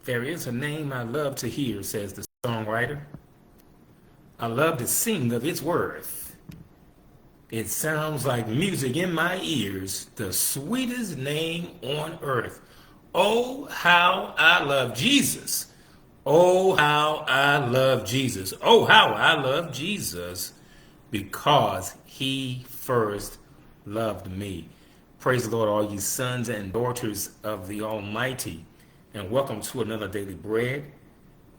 There is a name I love to hear, says the songwriter. I love to sing of its worth. It sounds like music in my ears, the sweetest name on earth. Oh, how I love Jesus. Oh, how I love Jesus. Oh, how I love Jesus because he first loved me. Praise the Lord, all you sons and daughters of the Almighty, and welcome to another Daily Bread.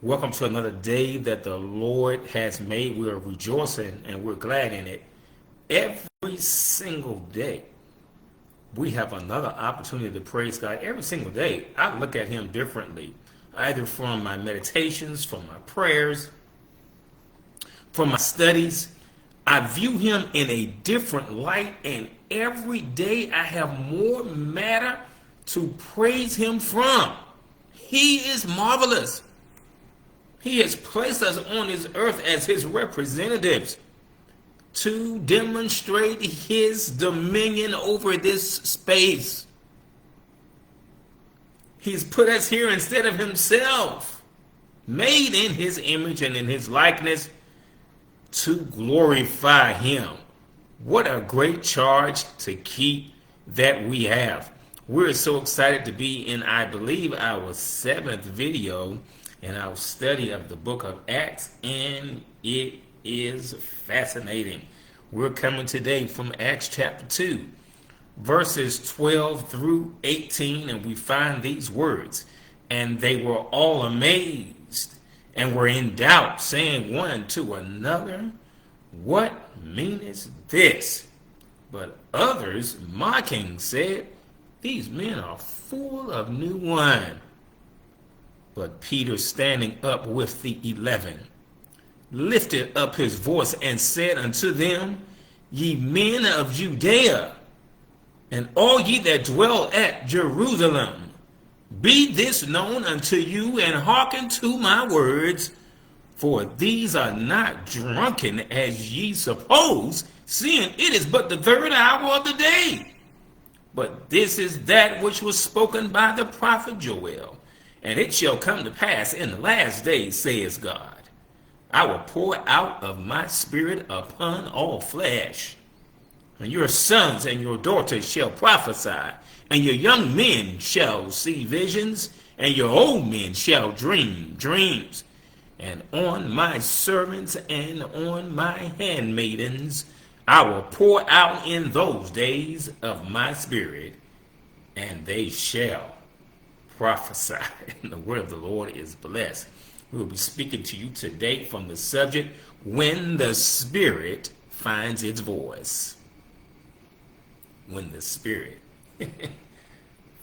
Welcome to another day that the Lord has made. We are rejoicing and we're glad in it. Every single day, we have another opportunity to praise God. Every single day, I look at him differently, either from my meditations, from my prayers, from my studies. I view him in a different light, and every day I have more matter to praise him from. He is marvelous. He has placed us on this earth as his representatives to demonstrate his dominion over this space. He's put us here instead of himself, made in his image and in his likeness to glorify him. What a great charge to keep that we have. We're so excited to be in, I believe, our 7th video in our study of the book of Acts, and it is fascinating. We're coming today from Acts chapter 2, verses 12 through 18, and we find these words. And they were all amazed and were in doubt, saying one to another, "What meaneth this?" But others, mocking, said, "These men are full of new wine." But Peter, standing up with the 11, lifted up his voice and said unto them, "Ye men of Judea, and all ye that dwell at Jerusalem, be this known unto you, and hearken to my words. For these are not drunken as ye suppose, seeing it is but the 3rd hour of the day. But this is that which was spoken by the prophet Joel. And it shall come to pass in the last days, says God, I will pour out of my spirit upon all flesh. And your sons and your daughters shall prophesy, and your young men shall see visions, and your old men shall dream dreams. And on my servants and on my handmaidens I will pour out in those days of my spirit, and they shall prophesy." And the word of the Lord is blessed. We will be speaking to you today from the subject, when the Spirit finds its voice. When the Spirit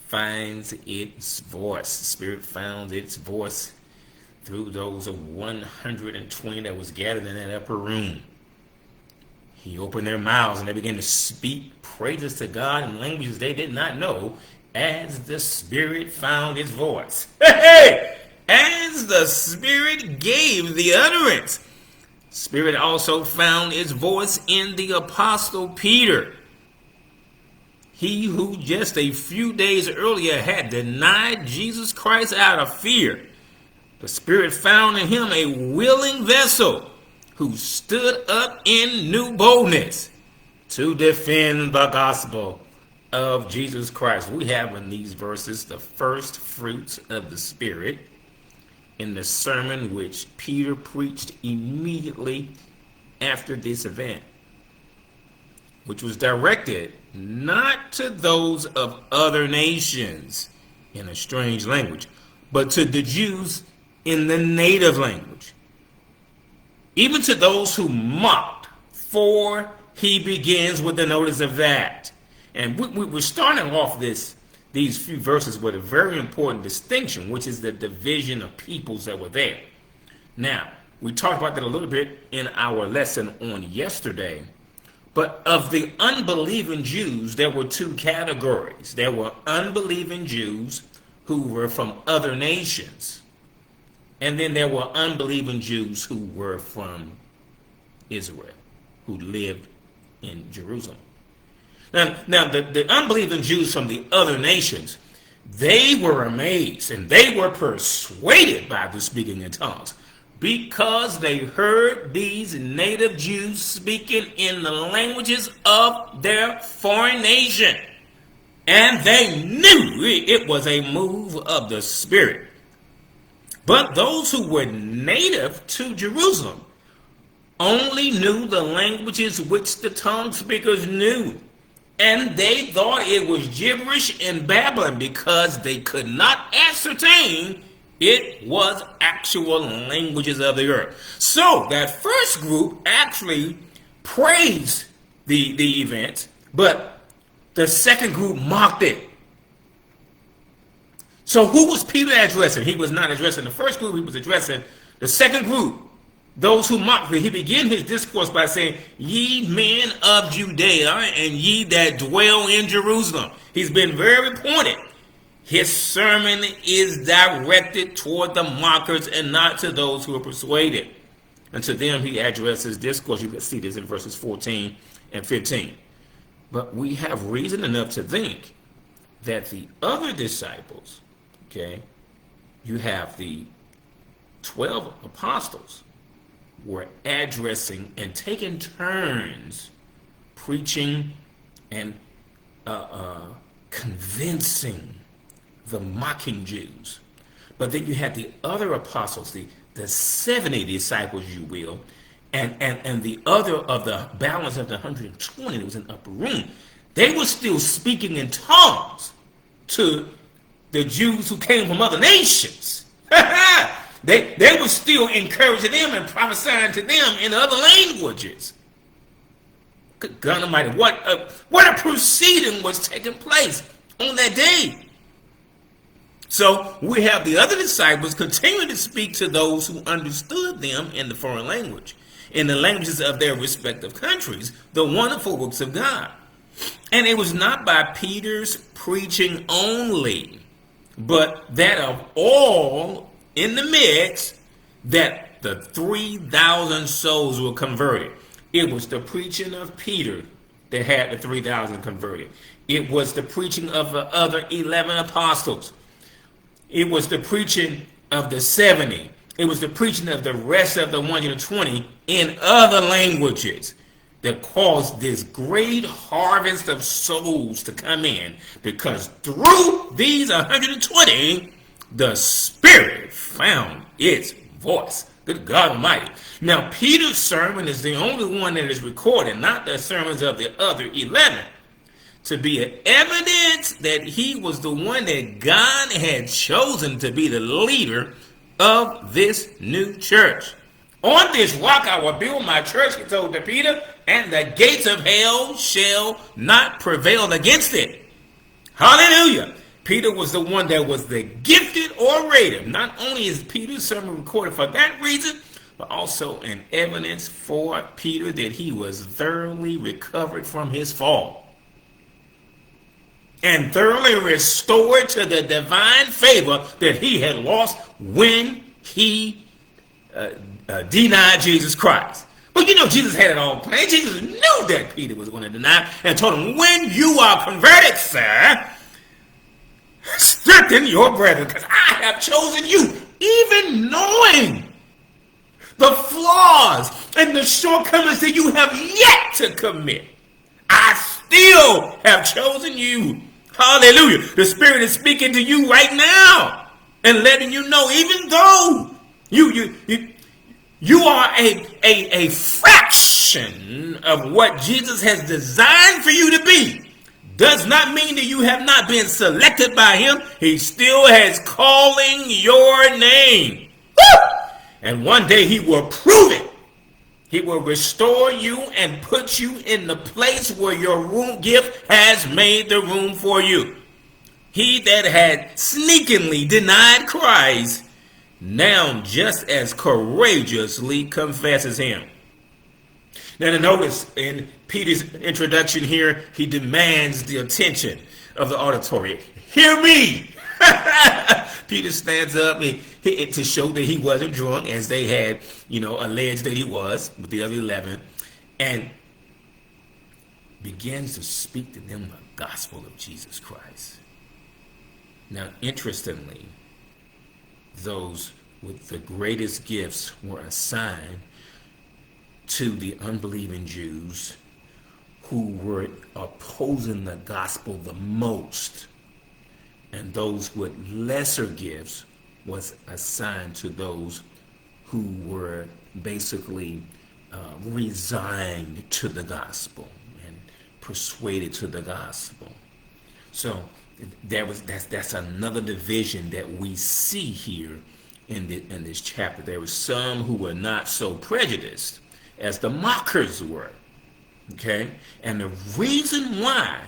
finds its voice. The Spirit found its voice through those of 120 that was gathered in that upper room. He opened their mouths and they began to speak praises to God in languages they did not know, as the Spirit found its voice. Hey! As the Spirit gave the utterance. Spirit also found its voice in the Apostle Peter. He who just a few days earlier had denied Jesus Christ out of fear. The Spirit found in him a willing vessel who stood up in new boldness to defend the gospel of Jesus Christ. We have in these verses the first fruits of the Spirit in the sermon which Peter preached immediately after this event, which was directed not to those of other nations in a strange language, but to the Jews in the native language, even to those who mocked, for he begins with the notice of that. And we're starting off these few verses with a very important distinction, which is the division of peoples that were there. Now, we talked about that a little bit in our lesson on yesterday. But of the unbelieving Jews, there were 2 categories. There were unbelieving Jews who were from other nations. And then there were unbelieving Jews who were from Israel, who lived in Jerusalem. Now the unbelieving Jews from the other nations, They were amazed and they were persuaded by the speaking in tongues because they heard these native Jews speaking in the languages of their foreign nation. And they knew it was a move of the Spirit. But those who were native to Jerusalem only knew the languages which the tongue speakers knew. And they thought it was gibberish and babbling because they could not ascertain it was actual languages of the earth. So that first group actually praised the event, but the second group mocked it. So who was Peter addressing? He was not addressing the first group, he was addressing the second group. Those who mocked it. He began his discourse by saying, "Ye men of Judea and ye that dwell in Jerusalem." He's been very pointed. His sermon is directed toward the mockers and not to those who are persuaded. And to them he addresses discourse. You can see this in verses 14 and 15. But we have reason enough to think that the other disciples, okay, you have the 12 apostles, were addressing and taking turns preaching and convincing the mocking Jews. But then you had the other apostles, the 70 disciples, you will, and the other of the balance of the 120 that was in the upper room. They were still speaking in tongues to the Jews who came from other nations. They were still encouraging them and prophesying to them in other languages. Good God Almighty, what a proceeding was taking place on that day. So we have the other disciples continuing to speak to those who understood them in the foreign language, in the languages of their respective countries, the wonderful works of God. And it was not by Peter's preaching only, but that of all in the midst, that the 3,000 souls were converted. It was the preaching of Peter that had the 3,000 converted. It was the preaching of the other 11 apostles. It was the preaching of the 70. It was the preaching of the rest of the 120 in other languages that caused this great harvest of souls to come in, because through these 120, the Spirit found its voice. Good God Almighty. Now, Peter's sermon is the only one that is recorded, not the sermons of the other 11, to be an evidence that he was the one that God had chosen to be the leader of this new church. On this rock I will build my church, he told to Peter, and the gates of hell shall not prevail against it. Hallelujah. Peter was the one that was the gifted orator. Not only is Peter's sermon recorded for that reason, but also an evidence for Peter that he was thoroughly recovered from his fall and thoroughly restored to the divine favor that he had lost when he denied Jesus Christ. But you know, Jesus had it all planned. Jesus knew that Peter was going to deny and told him, when you are converted, sir, strengthen your brethren, because I have chosen you, even knowing the flaws and the shortcomings that you have yet to commit. I still have chosen you. Hallelujah. The Spirit is speaking to you right now and letting you know, even though you are a fraction of what Jesus has designed for you to be, does not mean that you have not been selected by him. He still has calling your name. Woo! And one day he will prove it. He will restore you and put you in the place where your room gift has made the room for you. He that had sneakingly denied Christ now just as courageously confesses him. Now notice in Peter's introduction here, he demands the attention of the auditory. Hear me! Peter stands up to show that he wasn't drunk, as they had, alleged that he was with the other 11, and begins to speak to them the gospel of Jesus Christ. Now, interestingly, those with the greatest gifts were assigned to the unbelieving Jews who were opposing the gospel the most. And those with lesser gifts was assigned to those who were basically resigned to the gospel and persuaded to the gospel. So that's another division that we see here in this chapter. There were some who were not so prejudiced as the mockers were. Okay, and the reason why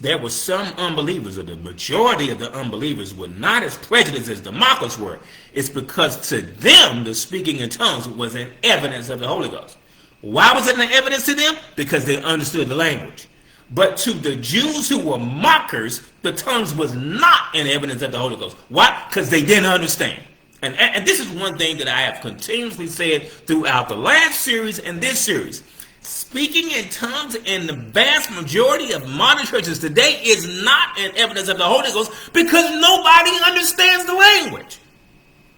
there were some unbelievers, or the majority of the unbelievers were not as prejudiced as the mockers were, is because to them the speaking in tongues was an evidence of the Holy Ghost. Why was it an evidence to them? Because they understood the language. But to the Jews who were mockers, the tongues was not an evidence of the Holy Ghost. Why? Because they didn't understand. And this is one thing that I have continuously said throughout the last series and this series. Speaking in tongues in the vast majority of modern churches today is not an evidence of the Holy Ghost because nobody understands the language.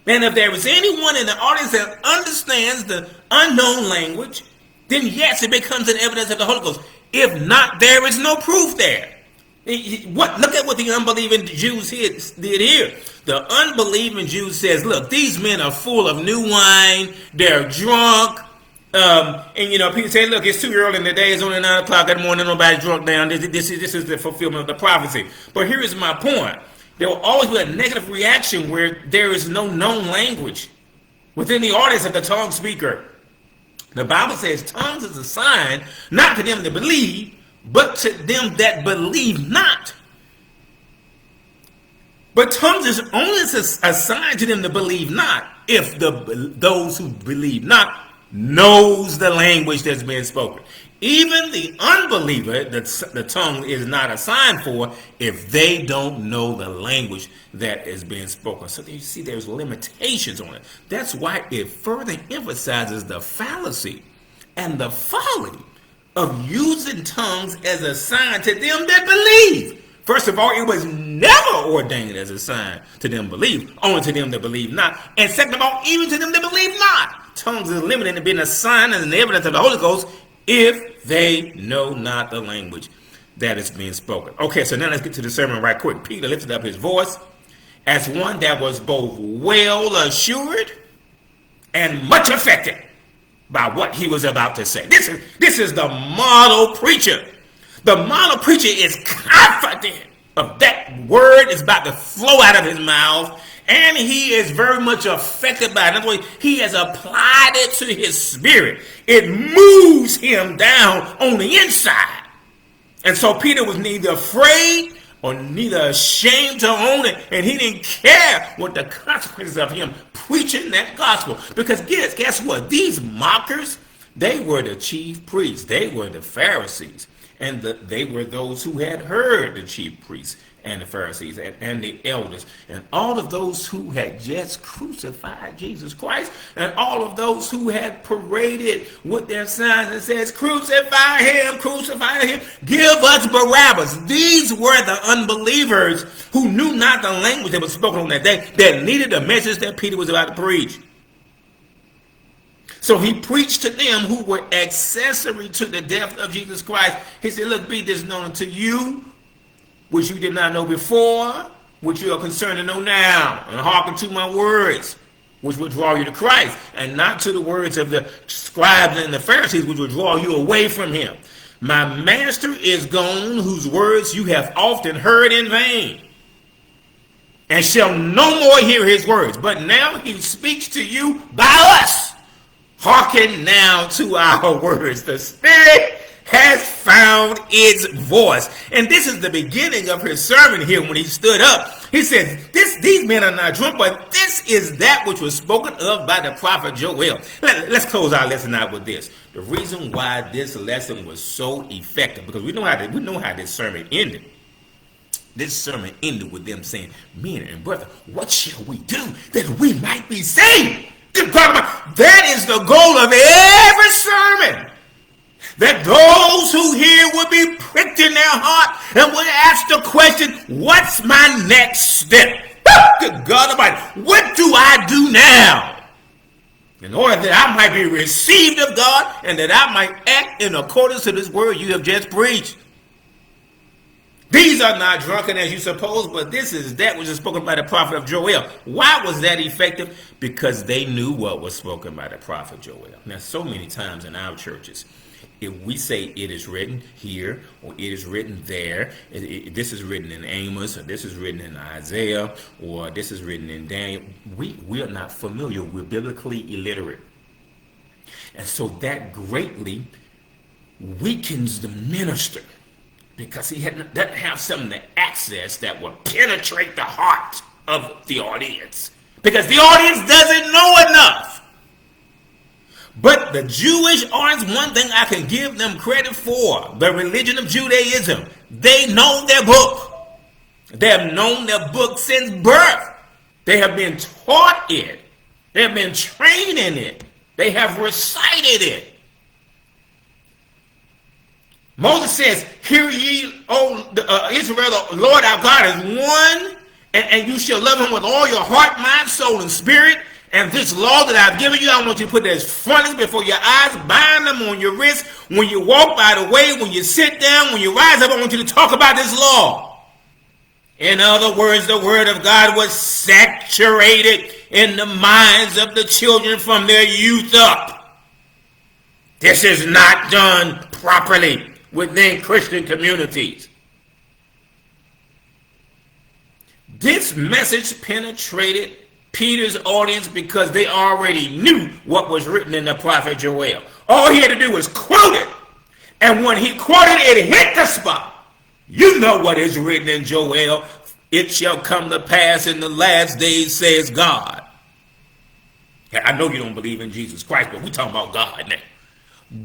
And if there is anyone in the audience that understands the unknown language, then yes, it becomes an evidence of the Holy Ghost. If not, there is no proof there. Look at what the unbelieving Jews did here. The unbelieving Jews says, look, these men are full of new wine. They're drunk. And people say, look, it's too early in the day. It's only 9 o'clock in the morning. Nobody's drunk down. This is the fulfillment of the prophecy. But here is my point. There will always be a negative reaction where there is no known language within the audience of the tongue speaker. The Bible says tongues is a sign not to them that believe, but to them that believe not. But tongues is only a sign to them that believe not if those who believe not knows the language that's being spoken. Even the unbeliever, the tongue is not a sign for if they don't know the language that is being spoken. So you see there's limitations on it. That's why it further emphasizes the fallacy and the folly of using tongues as a sign to them that believe. First of all, it was never ordained as a sign to them believe, only to them that believe not. And second of all, even to them that believe not. Tongues is limited to being a sign and an evidence of the Holy Ghost if they know not the language that is being spoken. Okay, so now let's get to the sermon right quick. Peter lifted up his voice as one that was both well assured and much affected by what he was about to say. This is the model preacher. The model preacher is confident of that word is about to flow out of his mouth, and he is very much affected by it. In other words, he has applied it to his spirit. It moves him down on the inside. And so Peter was neither afraid or neither ashamed to own it, and he didn't care what the consequences of him preaching that gospel. Because guess what? These mockers, they were the chief priests. They were the Pharisees. And they were those who had heard the chief priests and the Pharisees and the elders and all of those who had just crucified Jesus Christ and all of those who had paraded with their signs that says, crucify him, give us Barabbas. These were the unbelievers who knew not the language that was spoken on that day, that needed the message that Peter was about to preach. So he preached to them who were accessory to the death of Jesus Christ. He said, look, be this known unto you, which you did not know before, which you are concerned to know now, and hearken to my words, which will draw you to Christ, and not to the words of the scribes and the Pharisees, which will draw you away from him. My master is gone, whose words you have often heard in vain, and shall no more hear his words. But now he speaks to you by us. Hearken now to our words. The Spirit has found its voice. And this is the beginning of his sermon here when he stood up. He said, these men are not drunk, but this is that which was spoken of by the prophet Joel. Let's close our lesson out with this. The reason why this lesson was so effective, because we know how this sermon ended. This sermon ended with them saying, men and brother, what shall we do that we might be saved? That is the goal of every sermon. that those who hear will be pricked in their heart and will ask the question, what's my next step? Good God Almighty, what do I do now in order that I might be received of God and that I might act in accordance to this word you have just preached? These are not drunken as you suppose, but this is that which is spoken by the prophet of Joel. Why was that effective? Because they knew what was spoken by the prophet Joel. Now, so many times in our churches, if we say it is written here or it is written there, this is written in Amos or this is written in Isaiah or this is written in Daniel, we are not familiar. We're biblically illiterate. And so that greatly weakens the minister, because he doesn't have something to access that will penetrate the heart of the audience, because the audience doesn't know enough. But the Jewish audience, one thing I can give them credit for, the religion of Judaism, they know their book. They have known their book since birth. They have been taught it. They have been trained in it. They have recited it. Moses says, hear ye, O Israel, the Lord our God is one, and you shall love him with all your heart, mind, soul, and spirit. And this law that I've given you, I want you to put that as frontlets before your eyes, bind them on your wrists. When you walk by the way, when you sit down, when you rise up, I want you to talk about this law. In other words, the word of God was saturated in the minds of the children from their youth up. This is not done properly within Christian communities. This message penetrated Peter's audience because they already knew what was written in the prophet Joel. All he had to do was quote it. And when he quoted it, it hit the spot. You know what is written in Joel. It shall come to pass in the last days, says God. I know you don't believe in Jesus Christ, but we're talking about God now.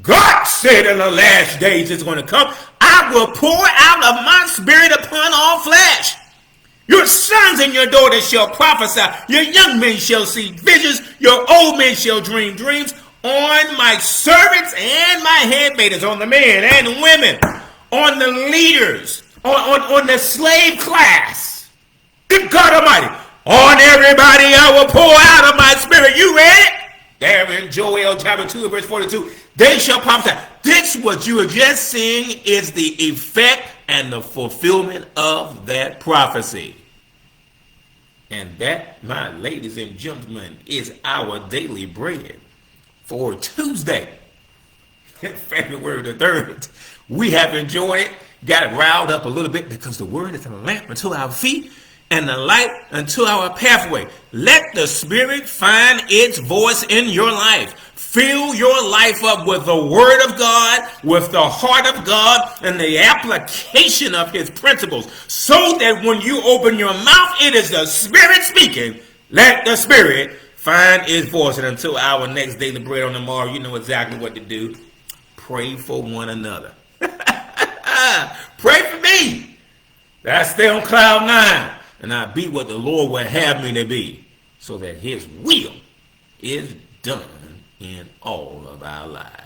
God said in the last days it's going to come, I will pour out of my spirit upon all flesh. Your sons and your daughters shall prophesy. Your young men shall see visions. Your old men shall dream dreams. On my servants and my handmaidens, on the men and the women, on the leaders, on the slave class. Good God Almighty. On everybody I will pour out of my spirit. You read it? There in Joel chapter 2 verse 42. They shall prophesy. This, what you are just seeing, is the effect and the fulfillment of that prophecy. And that, my ladies and gentlemen, is our daily bread for Tuesday, February the 3rd. We have enjoyed it, got it riled up a little bit, because the word is a lamp unto our feet and the light unto our pathway. Let the Spirit find its voice in your life. Fill your life up with the Word of God, with the heart of God, and the application of His principles, so that when you open your mouth, it is the Spirit speaking. Let the Spirit find its voice. And until our next daily bread on tomorrow, you know exactly what to do. Pray for one another. Pray for me that I stay on cloud 9 and I be what the Lord would have me to be, so that His will is done in all of our lives.